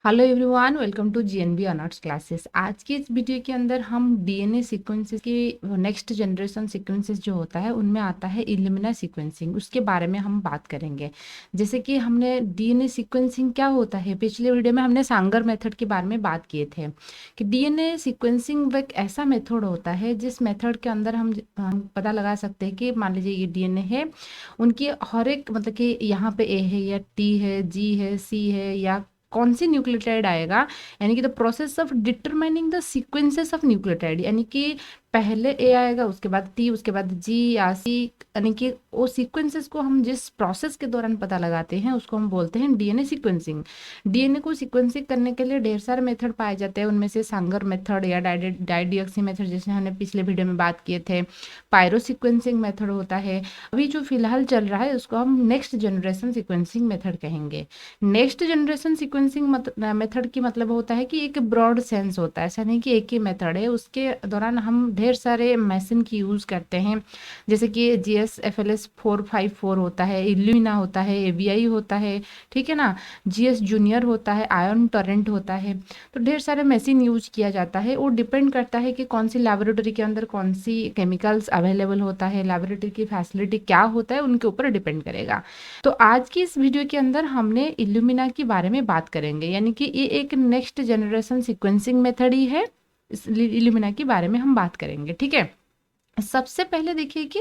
Hello everyone, welcome to GNB honours classes. आज की इस वीडियो के अंदर हम डीएनए सीक्वेंसेस की नेक्स्ट जनरेशन सीक्वेंसेस जो होता है उनमें आता है इल्यूमिना सीक्वेंसिंग, उसके बारे में हम बात करेंगे। जैसे कि हमने डीएनए सीक्वेंसिंग क्या होता है, पिछले वीडियो में हमने सांगर मेथड के बारे में बात किए थे कि डीएनए सीक्वेंसिंग एक ऐसा मेथड होता है जिस मेथड के अंदर हम पता लगा सकते हैं कि मान लीजिए ये डीएनए है, उनकी हर एक मतलब कि यहाँ पे ए है या टी है, जी है, सी है, या कौन सी न्यूक्लियोटाइड आएगा, यानी कि the process of determining the sequences of nucleotide, यानी कि पहले ए आएगा, उसके बाद टी, उसके बाद जी या सी, यानी कि वो सीक्वेंसेस को हम जिस प्रोसेस के दौरान पता लगाते हैं उसको हम बोलते हैं डीएनए सीक्वेंसिंग। डीएनए को सीक्वेंसिंग करने के लिए ढेर सारे मेथड पाए जाते हैं, उनमें से सांगर मेथड या डाइडियोक्सी मेथड जैसे हमने पिछले वीडियो में बात किए थे, पायरो सीक्वेंसिंग मेथड होता है। अभी जो फिलहाल चल रहा है उसको हम नेक्स्ट जनरेशन सीक्वेंसिंग मेथड कहेंगे। नेक्स्ट जनरेशन सीक्वेंसिंग मेथड की मतलब होता है कि एक ब्रॉड सेंस होता है, ऐसा नहीं कि एक ही मेथड है, उसके दौरान हम ढेर सारे मशीन की यूज़ करते हैं। जैसे कि GS FLS 454 होता है, इल्यूमिना होता है, AVI होता है, ठीक है ना, GS जूनियर होता है, आयन टोरेंट होता है। तो ढेर सारे मशीन यूज किया जाता है, वो डिपेंड करता है कि कौन सी लेबोरेटरी के अंदर कौन सी केमिकल्स अवेलेबल होता है, लेबोरेटरी की फैसिलिटी क्या होता है, उनके ऊपर डिपेंड करेगा। तो आज की इस वीडियो के अंदर हमने इल्यूमिना के बारे में बात करेंगे, यानी कि ये एक नेक्स्ट जनरेशन सीक्वेंसिंग मेथड ही है। इस इल्यूमिना के बारे में हम बात करेंगे, ठीक है। सबसे पहले देखिए कि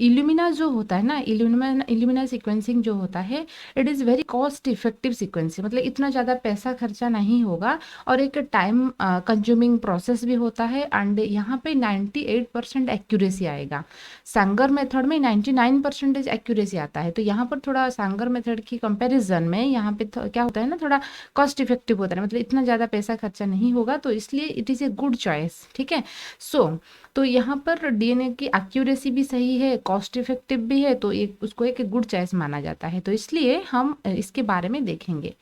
इल्यूमिना जो होता है ना, इल्यूमिना सीक्वेंसिंग जो होता है, it is very cost effective sequencing, मतलब इतना ज़्यादा पैसा खर्चा नहीं होगा और एक टाइम कंज्यूमिंग प्रोसेस भी होता है। एंड यहाँ पे 98% एक्यूरेसी आएगा। सांगर मेथड में 99% एक्यूरेसी आता है, तो यहाँ पर थोड़ा सांगर मेथड की कंपैरिजन में यहाँ पे क्या होता है ना, थोड़ा कॉस्ट इफेक्टिव होता है, मतलब इतना ज़्यादा पैसा खर्चा नहीं होगा, तो इसलिए it is a good choice, ठीक है। सो तो यहाँ पर डीएनए की एक्यूरेसी भी सही है, कॉस्ट इफेक्टिव भी है, तो एक उसको एक गुड चॉइस माना जाता है, तो इसलिए हम इसके बारे में देखेंगे।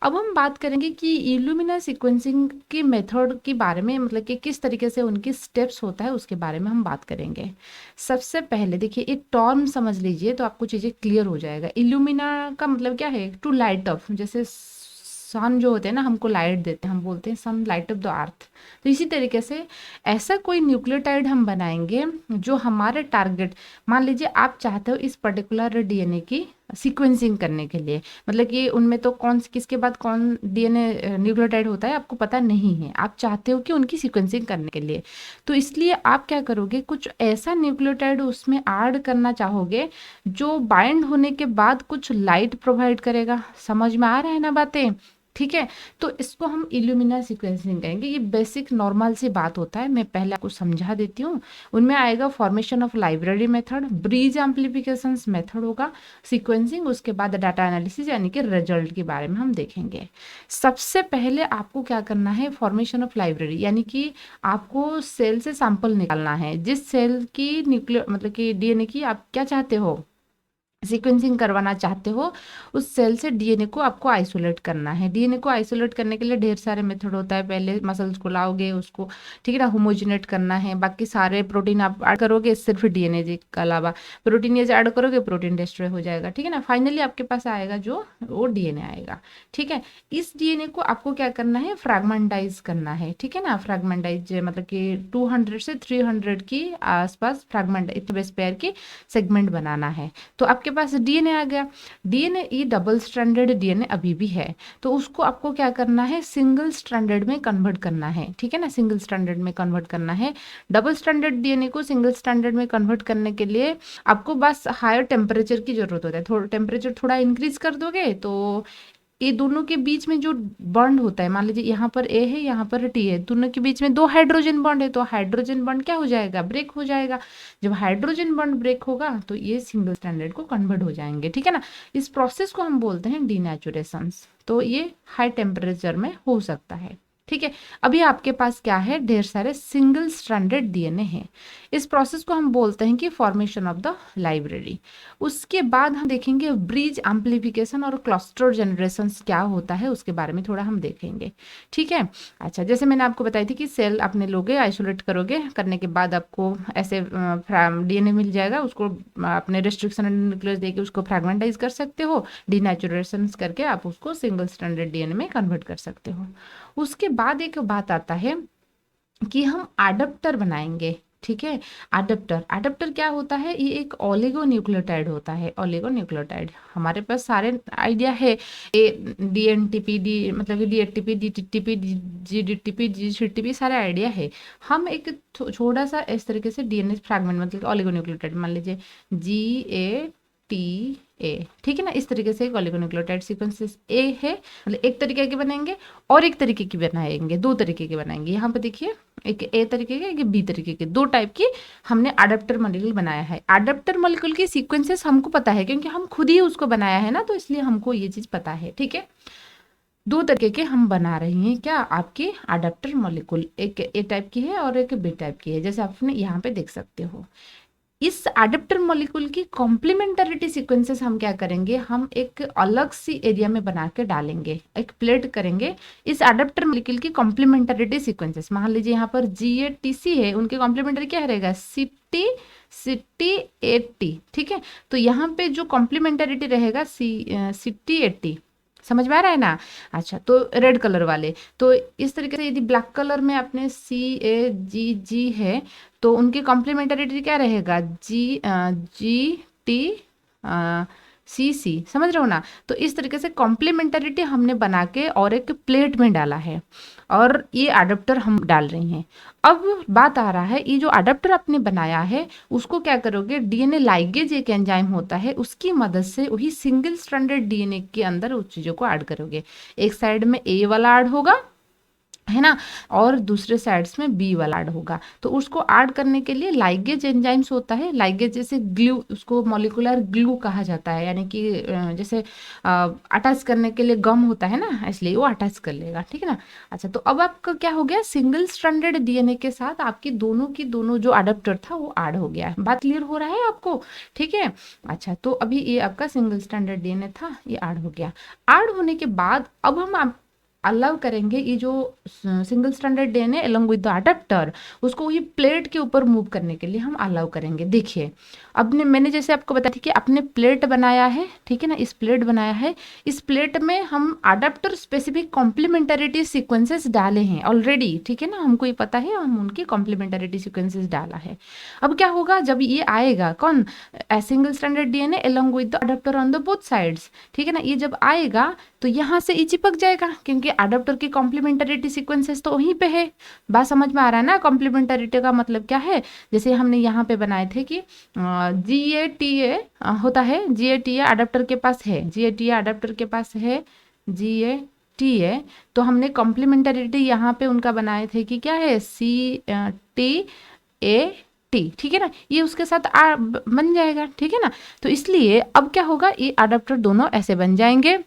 अब हम बात करेंगे कि इल्यूमिना सीक्वेंसिंग की मेथड के बारे में, मतलब कि किस तरीके से उनकी स्टेप्स होता है उसके बारे में हम बात करेंगे। सबसे पहले देखिए, एक टर्म समझ लीजिए तो आपको चीज़ें क्लियर हो जाएगा। इल्यूमिना का मतलब क्या है, टू लाइट अप, जैसे सन जो होते हैं ना, हमको लाइट देते हैं, हम बोलते हैं sun light up the earth. तो इसी तरीके से ऐसा कोई न्यूक्लियोटाइड हम बनाएंगे जो हमारे टारगेट, मान लीजिए आप चाहते हो इस पर्टिकुलर डीएनए की सीक्वेंसिंग करने के लिए, मतलब कि उनमें तो कौन किसके बाद कौन डीएनए न्यूक्लियोटाइड होता है आपको पता नहीं है, आप चाहते हो कि उनकी सीक्वेंसिंग करने के लिए, तो इसलिए आप क्या करोगे, कुछ ऐसा न्यूक्लियोटाइड उसमें ऐड करना चाहोगे जो बाइंड होने के बाद कुछ लाइट प्रोवाइड करेगा। समझ में आ रहा है ना बातें, ठीक है। तो इसको हम इल्यूमिना सीक्वेंसिंग कहेंगे। ये बेसिक नॉर्मल सी बात होता है, मैं पहले आपको समझा देती हूँ। उनमें आएगा formation of library method, bridge amplification method होगा, सीक्वेंसिंग, उसके बाद डाटा एनालिसिस, यानी कि रिजल्ट के बारे में हम देखेंगे। सबसे पहले आपको क्या करना है, फॉर्मेशन ऑफ लाइब्रेरी, यानी कि आपको सेल से सैंपल निकालना है, जिस सेल की न्यूक्लियो मतलब कि डीएनए की आप क्या चाहते हो, सीक्वेंसिंग करवाना चाहते हो, उस सेल से डीएनए को आपको आइसोलेट करना है। डीएनए को आइसोलेट करने के लिए ढेर सारे मेथड होता है, पहले मसल्स को लाओगे, उसको ठीक है ना होमोजिनेट करना है, बाकी सारे प्रोटीन आप ऐड करोगे, सिर्फ डीएनए के अलावा प्रोटीन ये ऐड करोगे, प्रोटीन डिस्ट्रॉय हो जाएगा, ठीक है ना। फाइनली आपके पास आएगा जो वो डीएनए आएगा, ठीक है। इस डीएनए को आपको क्या करना है, फ्रैगमेंटाइज करना है, ठीक है ना। फ्रैगमेंटाइज मतलब कि 200 से 300 की आसपास फ्रैगमेंट, इतने बेस पेयर की सेगमेंट बनाना है। तो आपके पास डीएनए आ गया। डीएनए ये डबल स्ट्रैंडेड डीएनए अभी भी है, तो उसको आपको क्या करना है, सिंगल स्ट्रैंडेड में कन्वर्ट करना है, ठीक है ना, सिंगल स्ट्रैंडेड में कन्वर्ट करना है। डबल स्ट्रैंडेड डीएनए को सिंगल स्ट्रैंडेड में कन्वर्ट करने के लिए आपको बस हायर टेम्परेचर की जरूरत होता है, थोड़ा टेम्परेचर थोड़ा इंक्रीज कर दोगे तो ये दोनों के बीच में जो बॉन्ड होता है, मान लीजिए यहाँ पर ए है, यहाँ पर टी है, दोनों के बीच में दो हाइड्रोजन बॉन्ड है, तो हाइड्रोजन बॉन्ड क्या हो जाएगा, ब्रेक हो जाएगा। जब हाइड्रोजन बॉन्ड ब्रेक होगा तो ये सिंगल स्ट्रैंडेड को कन्वर्ट हो जाएंगे, ठीक है ना। इस प्रोसेस को हम बोलते हैं डीनेचुरेशन। तो ये हाई टेम्परेचर में हो सकता है। ठीक है। अभी आपके पास क्या है, ढेर सारे सिंगल स्ट्रैंडेड डीएनए हैं। इस प्रोसेस को हम बोलते हैं कि फॉर्मेशन ऑफ द लाइब्रेरी। उसके बाद हम देखेंगे ब्रिज एम्प्लीफिकेशन और क्लस्टर जनरेशन क्या होता है, उसके बारे में थोड़ा हम देखेंगे। ठीक है। अच्छा, जैसे मैंने आपको बताई थी कि सेल आपने लोगे, आइसोलेट करोगे, करने के बाद आपको ऐसे डीएनए मिल जाएगा, उसको अपने रिस्ट्रिक्शन एंड न्यूक्लियस देके उसको फ्रेगमेंटाइज कर सकते हो, डीनेचुरेशन करके आप उसको सिंगल स्ट्रैंडेड डीएनए में कन्वर्ट कर सकते हो। उसके बाद एक बात आता है कि हम एडाप्टर बनाएंगे। ठीक है। एडाप्टर, एडाप्टर क्या होता है, ये एक ओलिगोन्यूक्लियोटाइड होता है। ओलिगोन्यूक्लियोटाइड हमारे पास सारे आइडिया है, ए डीएनटीपी, डी मतलब डीएटीपी, डीटीपी, जीडीटीपी, जीसीटीपी सारे आइडिया है। हम एक छोटा सा इस तरीके से डीएनए फ्रैगमेंट मतलब ओलिगोन्यूक्लियोटाइड मान लीजिए GATA, ठीक है ना, इस तरीके से एक ओलिगोन्यूक्लियोटाइड सीक्वेंसेस ए है, मतलब एक तरीके के बनेंगे और एक तरीके की बनाएंगे, दो तरीके के बनाएंगे। यहाँ पे देखिए एक ए तरीके के, एक बी तरीके के, दो टाइप की हमने अडेप्टर मॉलिक्यूल बनाया है। अडेप्टर मॉलिक्यूल की सीक्वेंसेस हमको पता है क्योंकि हम खुद ही उसको बनाया है ना, तो इसलिए हमको ये चीज पता है। ठीक है। दो तरीके के हम बना रहे हैं क्या, आपके अडेप्टर मॉलिक्यूल, एक ए टाइप की है और एक बी टाइप की है, जैसे आपने यहाँ पे देख सकते हो। इस एडेप्टर मॉलिक्यूल की कॉम्प्लीमेंटरिटी सीक्वेंसेस हम क्या करेंगे, हम एक अलग सी एरिया में बना के डालेंगे, एक प्लेट करेंगे इस एडेप्टर मॉलिक्यूल की कॉम्प्लीमेंटरिटी सीक्वेंसेस। मान लीजिए यहाँ पर GATC है, उनके कॉम्प्लीमेंटरी क्या रहेगा, CT80। ठीक है। तो यहाँ पे जो कॉम्प्लीमेंटरिटी रहेगा CT80, समझ में आ रहा है ना। अच्छा, तो रेड कलर वाले, तो इस तरीके से यदि ब्लैक कलर में अपने CAGG है तो उनकी कॉम्प्लीमेंटरिटी क्या रहेगा, GTCC, समझ रहे हो ना। तो इस तरीके से कॉम्प्लीमेंटरिटी हमने बना के और एक प्लेट में डाला है और ये अडेप्टर हम डाल रही हैं। अब बात आ रहा है, ये जो अडेप्टर आपने बनाया है उसको क्या करोगे, डीएनए लाइगेज एक एंजाइम होता है, उसकी मदद से वही सिंगल स्ट्रैंडेड डीएनए के अंदर उस चीज़ों को ऐड करोगे। एक साइड में ए वाला ऐड होगा, है ना, और दूसरे साइड्स में बी वाला ऐड होगा। तो उसको ऐड करने के लिए लाइगेज एंजाइम्स होता है, लाइगेज जैसे ग्लू, उसको मॉलिक्यूलर ग्लू कहा जाता है, यानी कि जैसे अटैच करने के लिए गम होता है ना, इसलिए वो अटैच कर लेगा। ठीक है ना। अच्छा, तो अब आपका क्या हो गया, सिंगल स्ट्रैंडेड डीएनए के साथ आपकी दोनों की दोनों जो अडेप्टर था वो ऐड हो गया। बात क्लियर हो रहा है आपको। ठीक है। अच्छा, तो अभी ये आपका सिंगल स्ट्रैंडेड डीएनए था, ये ऐड हो गया। ऐड होने के बाद अब हम अलाउ करेंगे ये जो single stranded DNA along with the adapter, उसको ये प्लेट के ऊपर मूव करने के लिए हम अलाउ करेंगे। देखिए, अपने मैंने जैसे आपको बताया था कि आपने प्लेट बनाया है, ठीक है ना, इस प्लेट बनाया है, इस प्लेट में हम अडेप्टर स्पेसिफिक कॉम्प्लीमेंटरिटी सीक्वेंसेस डाले हैं ऑलरेडी। ठीक है ना, हमको ये पता है, हम उनकी कॉम्प्लीमेंटरिटी सीक्वेंसेस डाला है। अब क्या होगा, जब ये आएगा कौन, single stranded DNA along with the adapter on the both sides, ठीक है ना, ये जब आएगा तो यहाँ से ये चिपक जाएगा क्योंकि अडेप्टर की कॉम्प्लीमेंटरिटी सीक्वेंसेस तो वहीं पे है। बात समझ में आ रहा है ना, कॉम्प्लीमेंटरिटी का मतलब क्या है, जैसे हमने यहाँ पे बनाए थे कि GATA होता है, GATA अडेप्टर के पास है, GATA अडेप्टर के पास है, GATA, तो हमने कॉम्प्लीमेंटरिटी यहाँ पे उनका बनाए थे कि क्या है, CTAT, ठीक है ना, ये उसके साथ बन जाएगा। ठीक है ना। तो इसलिए अब क्या होगा, ये अडेप्टर दोनों ऐसे बन जाएंगे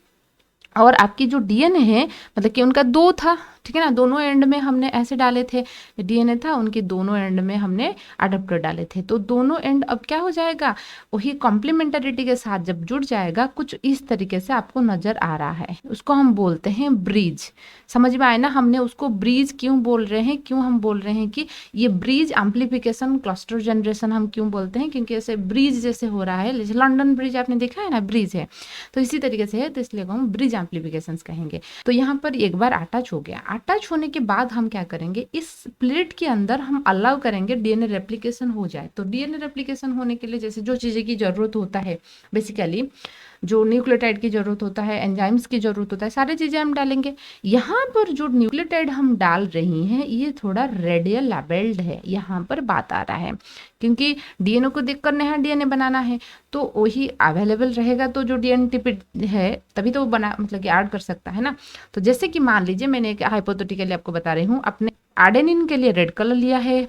और आपकी जो डीएनए है, मतलब कि उनका दो था, ठीक है ना, दोनों एंड में हमने ऐसे डाले थे, डीएनए था, उनके दोनों एंड में हमने अडेप्टर डाले थे, तो दोनों एंड अब क्या हो जाएगा, वही कॉम्प्लीमेंटरिटी के साथ जब जुड़ जाएगा, कुछ इस तरीके से आपको नजर आ रहा है, उसको हम बोलते हैं ब्रिज। समझ में आए ना, हमने उसको ब्रिज क्यों बोल रहे हैं, क्यों हम बोल रहे हैं कि ये ब्रिज एम्प्लीफिकेशन क्लस्टर जनरेशन हम क्यों बोलते हैं, क्योंकि ऐसे ब्रिज जैसे हो रहा है, जैसे लंदन ब्रिज आपने देखा है ना, ब्रिज है, तो इसी तरीके से है, तो इसलिए हम ब्रिज एम्प्लीफिकेशंस कहेंगे। तो यहाँ पर एक बार अटैच हो गया, अटैच होने के बाद हम क्या करेंगे, इस प्लेट के अंदर हम अलाउ करेंगे डीएनए रेप्लिकेशन हो जाए। तो डीएनए रेप्लिकेशन होने के लिए जैसे जो चीज़ें की जरूरत होता है, बेसिकली जो न्यूक्लियोटाइड की जरूरत होता है, एंजाइम्स की जरूरत होता है, सारी चीज़ें हम डालेंगे। यहाँ पर जो न्यूक्लियोटाइड हम डाल रही हैं ये थोड़ा रेडियल लेबल्ड है, यहाँ पर बात आ रहा है, क्योंकि डीएनए को देख कर नया डीएनए बनाना है, तो वही अवेलेबल रहेगा, तो जो डीएनए है तभी तो वो बना, मतलब कि ऐड कर सकता है ना। तो जैसे कि मान लीजिए मैंने एक हाइपोथेटिकली आपको बता रही हूँ, अपने एडेनिन के लिए रेड कलर लिया है,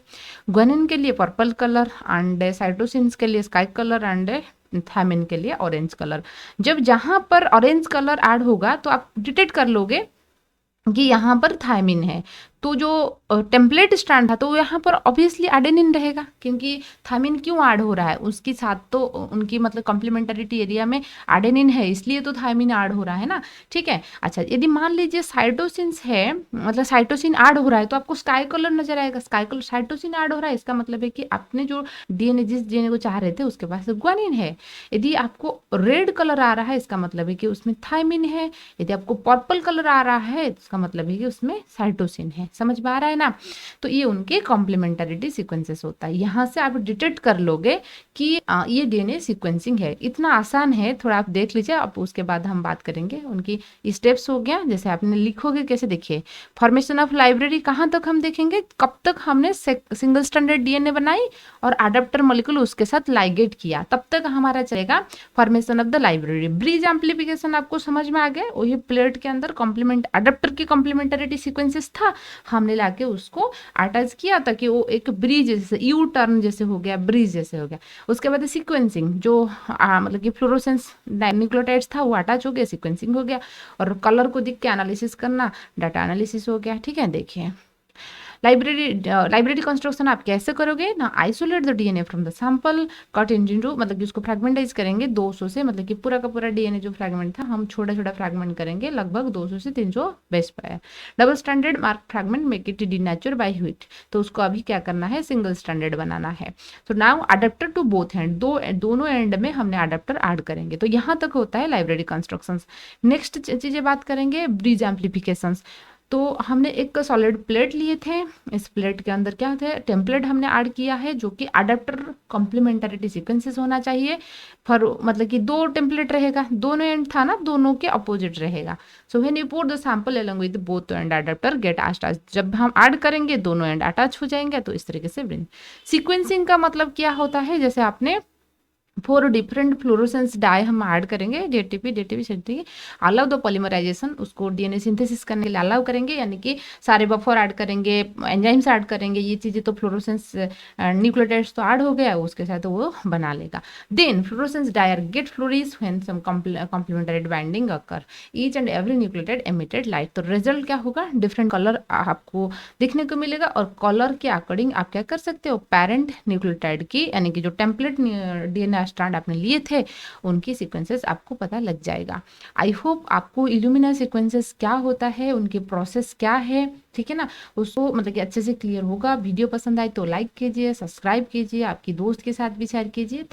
ग्वानिन के लिए पर्पल कलर, एंड साइटोसिन्स के लिए स्काई कलर, एंड थायमिन के लिए ऑरेंज कलर। जब जहां पर ऑरेंज कलर ऐड होगा तो आप डिटेक्ट कर लोगे कि यहाँ पर थायमिन है, तो जो टेम्पलेट स्ट्रैंड था तो यहाँ पर ऑब्वियसली एडेनिन रहेगा, क्योंकि थायमिन क्यों ऐड हो रहा है, उसके साथ तो उनकी मतलब कॉम्प्लीमेंटरिटी एरिया में एडेनिन है, इसलिए तो थायमिन ऐड हो रहा है ना। ठीक है, अच्छा यदि मान लीजिए साइटोसिन्स है, मतलब साइटोसिन ऐड हो रहा है, तो आपको स्काई कलर नजर आएगा। स्काई कलर, साइटोसिन ऐड हो रहा है, इसका मतलब है कि आपने जो डीएनए, जिस डीएनए को चाह रहे थे उसके पास ग्वानिन है। यदि आपको रेड कलर आ रहा है, इसका मतलब है कि उसमें थायमिन है। यदि आपको पर्पल कलर आ रहा है, इसका मतलब है कि उसमें साइटोसिन है। समझ में आ रहा है ना। तो ये उनके कॉम्प्लीमेंटरिटी सीक्वेंसेस होता है। यहाँ से आप डिटेक्ट कर लोगे कि ये डीएनए सीक्वेंसिंग है। इतना आसान है, थोड़ा आप देख लीजिए, अब उसके बाद हम बात करेंगे उनकी स्टेप्स। हो गया, जैसे आपने लिखोगे कैसे, देखिए फॉर्मेशन ऑफ लाइब्रेरी कहाँ तक हम देखेंगे, कब तक हमने सिंगल स्टैंडर्ड डीएनए बनाई और अडेप्टर मॉलिक्यूल उसके साथ लाइगेट किया, तब तक हमारा चलेगा formation of the library. Bridge amplification आपको समझ में आ गया, वही प्लेट के अंदर कॉम्प्लीमेंट अडेप्टर की कॉम्प्लीमेंटरिटी सीक्वेंसेस था, हमने लाके उसको अटैच किया ताकि वो एक ब्रिज जैसे, यू टर्न जैसे हो गया, ब्रिज जैसे हो गया। उसके बाद सीक्वेंसिंग, जो मतलब कि फ्लोरोसेंस न्यूक्लियोटाइड्स था वो अटैच हो गया, सीक्वेंसिंग हो गया। और कलर को देख के एनालिसिस करना, डाटा एनालिसिस हो गया। ठीक है, देखिए लाइब्रेरी कंस्ट्रक्शन आप कैसे करोगे ना, isolate the DNA from the sample, cut into, मतलब कि उसको फ्रेगमेंटाइज करेंगे 200 से, मतलब कि पूरा का पूरा डीएनए जो फ्रेगमेंट था हम छोटा छोटा फ्रेगमेंट करेंगे, लगभग 200 से 300 बेस पाया। Double standard mark fragment make it denature by heat, तो उसको अभी क्या करना है, सिंगल स्टैंडर्ड बनाना है। तो now adapter to both hand, दोनों एंड में हमने अडेप्टर ऐड करेंगे। तो यहाँ तक होता है लाइब्रेरी कंस्ट्रक्शन। नेक्स्ट चीजें बात करेंगे, ब्रिज एम्प्लीफिकेशन। तो हमने एक सॉलिड प्लेट लिए थे, इस प्लेट के अंदर क्या थे, टेम्पलेट हमने ऐड किया है जो कि अडेप्टर कॉम्प्लीमेंटरिटी सीक्वेंसेस होना चाहिए। फॉर मतलब कि दो टेम्पलेट रहेगा, दोनों एंड था ना, दोनों के अपोजिट रहेगा। So when you put the sample along with both and adapter get attach, जब हम ऐड करेंगे दोनों एंड अटैच हो जाएंगे। तो इस तरीके से सीक्वेंसिंग का मतलब क्या होता है, जैसे आपने 4 डिफरेंट फ्लोरोसेंस डाई हम ऐड करेंगे, डीटीपी डीटीपी सीटी, अलाउ द पॉलीमराइजेशन, उसको डीएनए सिंथेसिस करने के लिए अलाउ करेंगे, यानी कि सारे बफर ऐड करेंगे, एंजाइम्स ऐड करेंगे, ये चीज़ें तो फ्लोरोसेंस न्यूक्लियोटाइड्स तो ऐड हो गया, उसके साथ वो बना लेगा। Then fluorescence dyer get flourish when some complementary binding occur, each and every nucleotide emitted light. तो रिजल्ट क्या होगा, डिफरेंट कलर आपको देखने को मिलेगा, और कलर के अकॉर्डिंग आप क्या कर सकते हो, पेरेंट न्यूक्लियोटाइड की, यानी कि जो टेम्पलेट डीएनए स्ट्रैंड आपने लिए थे उनकी सीक्वेंसेस आपको पता लग जाएगा। आई होप आपको इल्यूमिना सीक्वेंसेस क्या होता है, उनकी प्रोसेस क्या है, ठीक है ना, उसको मतलब कि अच्छे से क्लियर होगा। वीडियो पसंद आए तो लाइक कीजिए, सब्सक्राइब कीजिए, आपकी दोस्त के साथ भी शेयर कीजिए।